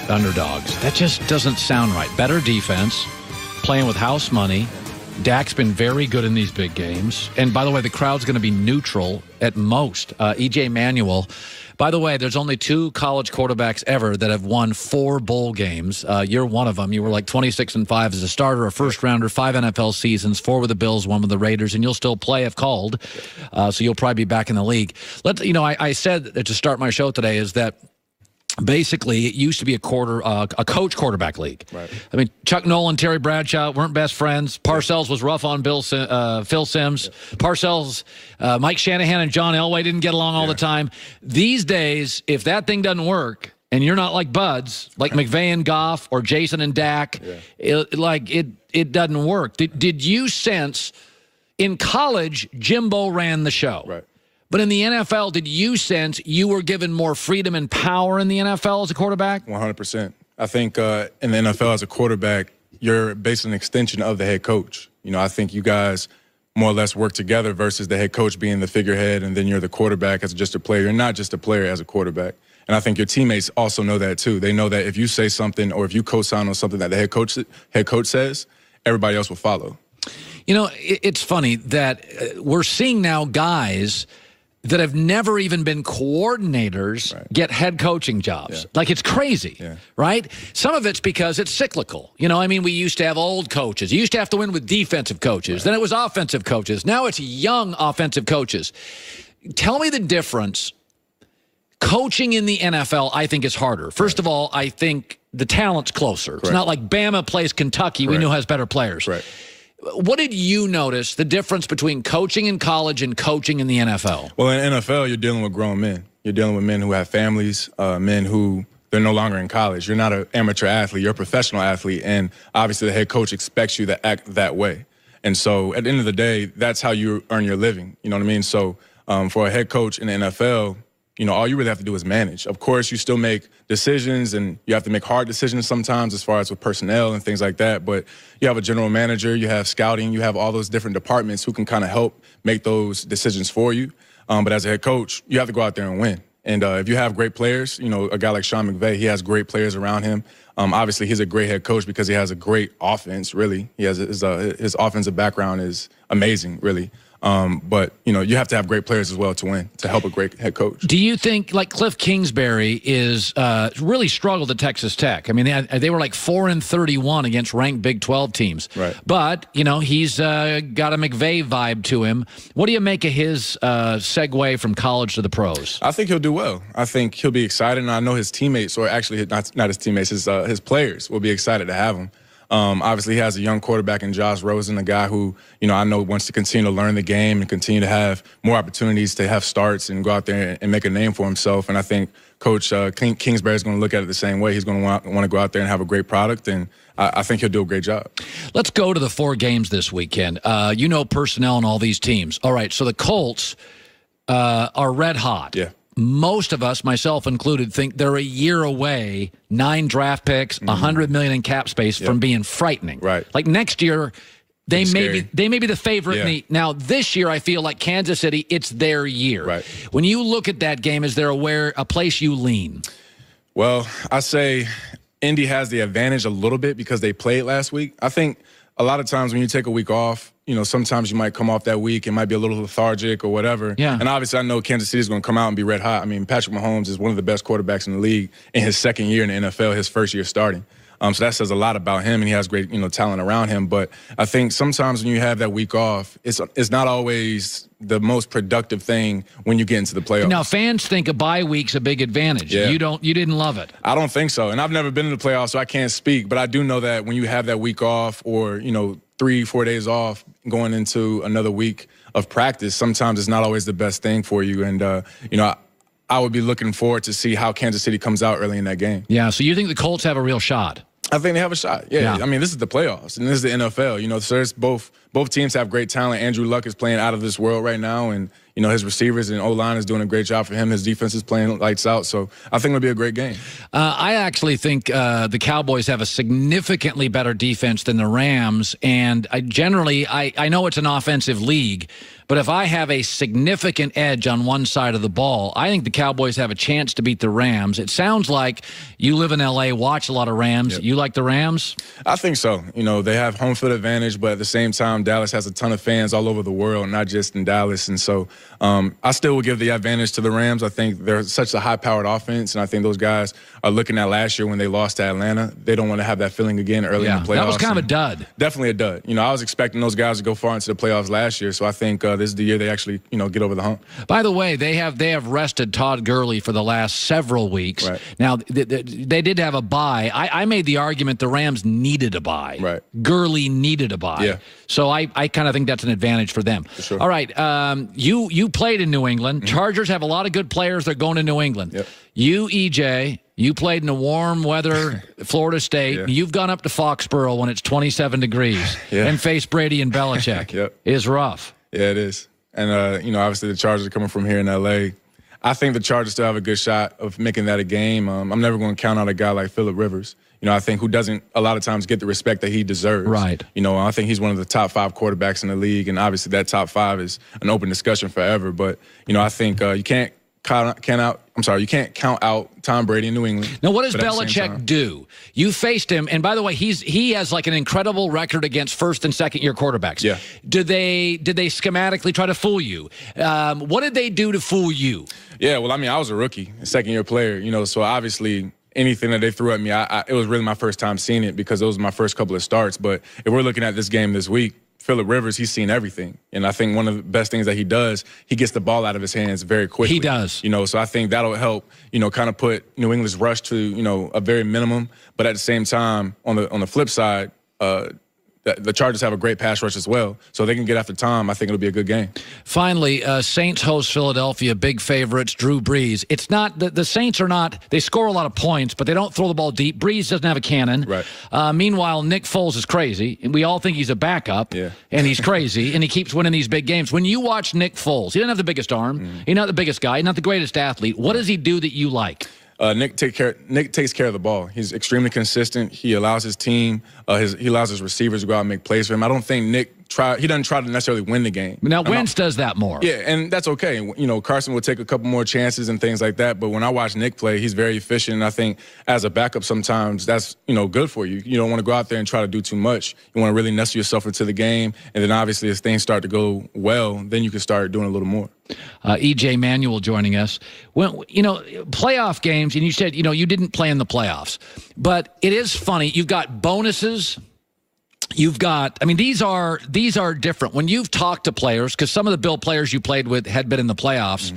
underdogs. That just doesn't sound right. Better defense, playing with house money. Dak's been very good in these big games. And by the way, the crowd's going to be neutral at most. E.J. Manuel. By the way, there's only 2 college quarterbacks ever that have won 4 bowl games. You're one of them. You were like 26-5 as a starter, a first-rounder, 5 NFL seasons, 4 with the Bills, 1 with the Raiders, and you'll still play if called. So you'll probably be back in the league. I said to start my show today is that basically, it used to be a coach quarterback league. Right. I mean, Chuck Nolan, Terry Bradshaw weren't best friends. Parcells was rough on Phil Simms. Yeah. Parcells, Mike Shanahan and John Elway didn't get along all the time. These days, if that thing doesn't work, and you're not like buds, like McVay and Goff or Jason and Dak, it doesn't work. Did you sense in college, Jimbo ran the show? Right. But in the NFL, did you sense you were given more freedom and power in the NFL as a quarterback? 100%. I think in the NFL as a quarterback, you're basically an extension of the head coach. I think you guys more or less work together versus the head coach being the figurehead and then you're the quarterback as just a player. You're not just a player as a quarterback. And I think your teammates also know that too. They know that if you say something or if you co-sign on something that the head coach says, everybody else will follow. It's funny that we're seeing now guys that have never even been coordinators get head coaching jobs. Yeah. Like, it's crazy, right? Some of it's because it's cyclical. We used to have old coaches. You used to have to win with defensive coaches. Then it was offensive coaches. Now it's young offensive coaches. Tell me the difference. Coaching in the NFL, I think, is harder. First of all, I think the talent's closer. Correct. It's not like Bama plays Kentucky. We know has better players. Right. What did you notice the difference between coaching in college and coaching in the NFL? Well, in NFL, you're dealing with grown men. You're dealing with men who have families, men who they're no longer in college. You're not an amateur athlete. You're a professional athlete. And obviously the head coach expects you to act that way. And so at the end of the day, that's how you earn your living. You know what I mean? So for a head coach in the NFL, all you really have to do is manage. Of course, you still make decisions and you have to make hard decisions sometimes as far as with personnel and things like that. But you have a general manager, you have scouting, you have all those different departments who can kind of help make those decisions for you. But as a head coach, you have to go out there and win. And if you have great players, a guy like Sean McVay, he has great players around him. Obviously, he's a great head coach because he has a great offense, really. He has his offensive background is amazing, really. But, you have to have great players as well to win, to help a great head coach. Do you think, like Cliff Kingsbury is really struggled at Texas Tech? I mean, they were like 4-31 against ranked Big 12 teams. Right. But, he's got a McVay vibe to him. What do you make of his segue from college to the pros? I think he'll do well. I think he'll be excited, and I know his teammates, or actually not his teammates, his players will be excited to have him. Obviously, he has a young quarterback in Josh Rosen, a guy who, I know wants to continue to learn the game and continue to have more opportunities to have starts and go out there and make a name for himself. And I think Coach Kingsbury is going to look at it the same way. He's going to want to go out there and have a great product, and I think he'll do a great job. Let's go to the 4 games this weekend. Personnel on all these teams. All right, so the Colts are red hot. Yeah. Most of us, myself included, think they're a year away, 9 draft picks, $100 million in cap space from being frightening. Right. Like next year, they may be the favorite. Yeah. Now, this year, I feel like Kansas City, it's their year. Right. When you look at that game, is there a place you lean? Well, I say Indy has the advantage a little bit because they played last week. I think a lot of times when you take a week off, sometimes you might come off that week and might be a little lethargic or whatever. Yeah. And obviously I know Kansas City is going to come out and be red hot. I mean, Patrick Mahomes is one of the best quarterbacks in the league in his second year in the NFL, his first year starting. So that says a lot about him, and he has great, talent around him. But I think sometimes when you have that week off, it's not always the most productive thing when you get into the playoffs. Now, fans think a bye week's a big advantage. Yeah. You didn't love it. I don't think so. And I've never been in the playoffs, so I can't speak. But I do know that when you have that week off or, 3-4 days off going into another week of practice, sometimes it's not always the best thing for you. And, I would be looking forward to see how Kansas City comes out early in that game. Yeah, so you think the Colts have a real shot? I think they have a shot. Yeah. I mean, this is the playoffs, and this is the NFL. So there's both teams have great talent. Andrew Luck is playing out of this world right now, and his receivers and O-line is doing a great job for him. His defense is playing lights out, so I think it'll be a great game. I actually think the Cowboys have a significantly better defense than the Rams, and I know it's an offensive league, But if I have a significant edge on one side of the ball, I think the Cowboys have a chance to beat the Rams. It sounds like you live in L.A., watch a lot of Rams. Yep. You like the Rams? I think so. They have home field advantage, but at the same time, Dallas has a ton of fans all over the world, not just in Dallas. And so I still would give the advantage to the Rams. I think they're such a high-powered offense, and I think those guys are looking at last year when they lost to Atlanta. They don't want to have that feeling again early in the playoffs. That was kind of a dud. Definitely a dud. I was expecting those guys to go far into the playoffs last year, so I think this is the year they actually, get over the hump. By the way, they have rested Todd Gurley for the last several weeks. Right. Now, they did have a bye. I made the argument the Rams needed a bye. Right. Gurley needed a bye. Yeah. So I kind of think that's an advantage for them. For sure. All right. You played in New England. Mm-hmm. Chargers have a lot of good players. They're going to New England. Yep. You, EJ, you played in the warm weather Florida State. Yeah. You've gone up to Foxborough when it's 27 degrees and faced Brady and Belichick. Yep. It's rough. Yeah, it is. And, obviously the Chargers are coming from here in L.A. I think the Chargers still have a good shot of making that a game. I'm never going to count out a guy like Phillip Rivers, I think who doesn't a lot of times get the respect that he deserves. Right. I think he's one of the top 5 quarterbacks in the league, and obviously that top 5 is an open discussion forever. But, I think you can't count out Tom Brady in New England. Now, what does Belichick do? You faced him, and by the way, he has like an incredible record against first and second year quarterbacks. Yeah. Did they schematically try to fool you? What did they do to fool you? Yeah, well, I was a rookie, a second year player, so obviously anything that they threw at me, it was really my first time seeing it because it was my first couple of starts. But if we're looking at this game this week, Phillip Rivers, he's seen everything. And I think one of the best things that he does, he gets the ball out of his hands very quickly. He does. So I think that'll help, kind of put New England's rush to, a very minimum. But at the same time, on the flip side, the Chargers have a great pass rush as well. So they can get after Tom. I think it'll be a good game. Finally, Saints host Philadelphia, big favorites, Drew Brees. It's not the Saints are not, they score a lot of points, but they don't throw the ball deep. Brees doesn't have a cannon. Right. Meanwhile, Nick Foles is crazy, and we all think he's a backup, and he's crazy, and he keeps winning these big games. When you watch Nick Foles, he doesn't have the biggest arm. He's not the biggest guy. He's not the greatest athlete. What does he do that you like? Nick takes care of the ball. He's extremely consistent. He allows his team, he allows his receivers to go out and make plays for him. I don't think Nick doesn't try to necessarily win the game. Now, Wentz does that more. Yeah, and that's okay. Carson will take a couple more chances and things like that. But when I watch Nick play, he's very efficient. And I think as a backup, sometimes that's, good for you. You don't want to go out there and try to do too much. You want to really nestle yourself into the game. And then obviously as things start to go well, then you can start doing a little more. EJ Manuel joining us. When, playoff games, and you said, you didn't play in the playoffs. But it is funny. You've got bonuses. You've got, these are different. When you've talked to players, because some of the Bill players you played with had been in the playoffs,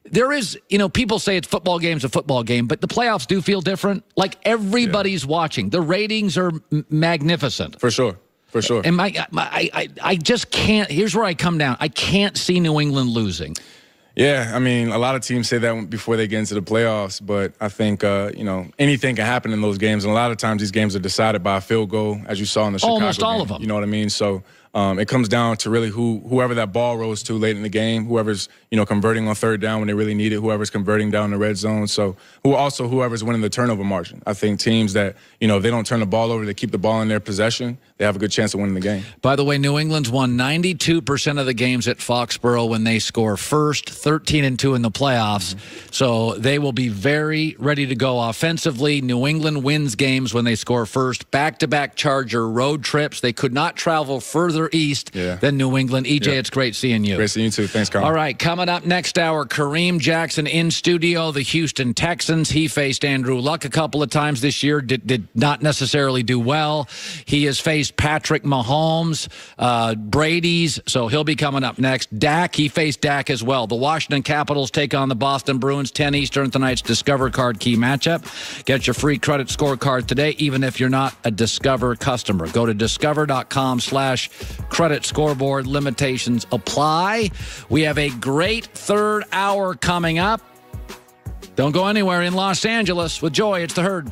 there is, people say it's football game's a football game, but the playoffs do feel different. Like everybody's watching. The ratings are magnificent. For sure. For sure. And I just can't, here's where I come down. I can't see New England losing. Yeah, a lot of teams say that before they get into the playoffs, but I think, anything can happen in those games. And a lot of times these games are decided by a field goal, as you saw in the Chicago Almost all game. of them. You know what I mean? So it comes down to really whoever that ball rolls to late in the game, whoever's, converting on third down when they really need it, whoever's converting down the red zone. So whoever's winning the turnover margin. I think teams that, if they don't turn the ball over, they keep the ball in their possession, they have a good chance of winning the game. By the way, New England's won 92% of the games at Foxborough when they score first, 13-2 in the playoffs. So they will be very ready to go offensively. New England wins games when they score first. Back-to-back Charger road trips. They could not travel further east than New England. EJ, it's great seeing you. Great seeing you too. Thanks, Carl. All right, coming up next hour, Kareem Jackson in studio, the Houston Texans. He faced Andrew Luck a couple of times this year, did not necessarily do well. He has faced Patrick Mahomes, Brady's, so he'll be coming up next. Dak, he faced Dak as well. The Washington Capitals take on the Boston Bruins, 10 Eastern, tonight's Discover Card Key matchup. Get your free credit scorecard today, even if you're not a Discover customer. Go to discover.com/credit scoreboard. Limitations apply. We have a great third hour coming up. Don't go anywhere in Los Angeles. With Joy, it's The Herd.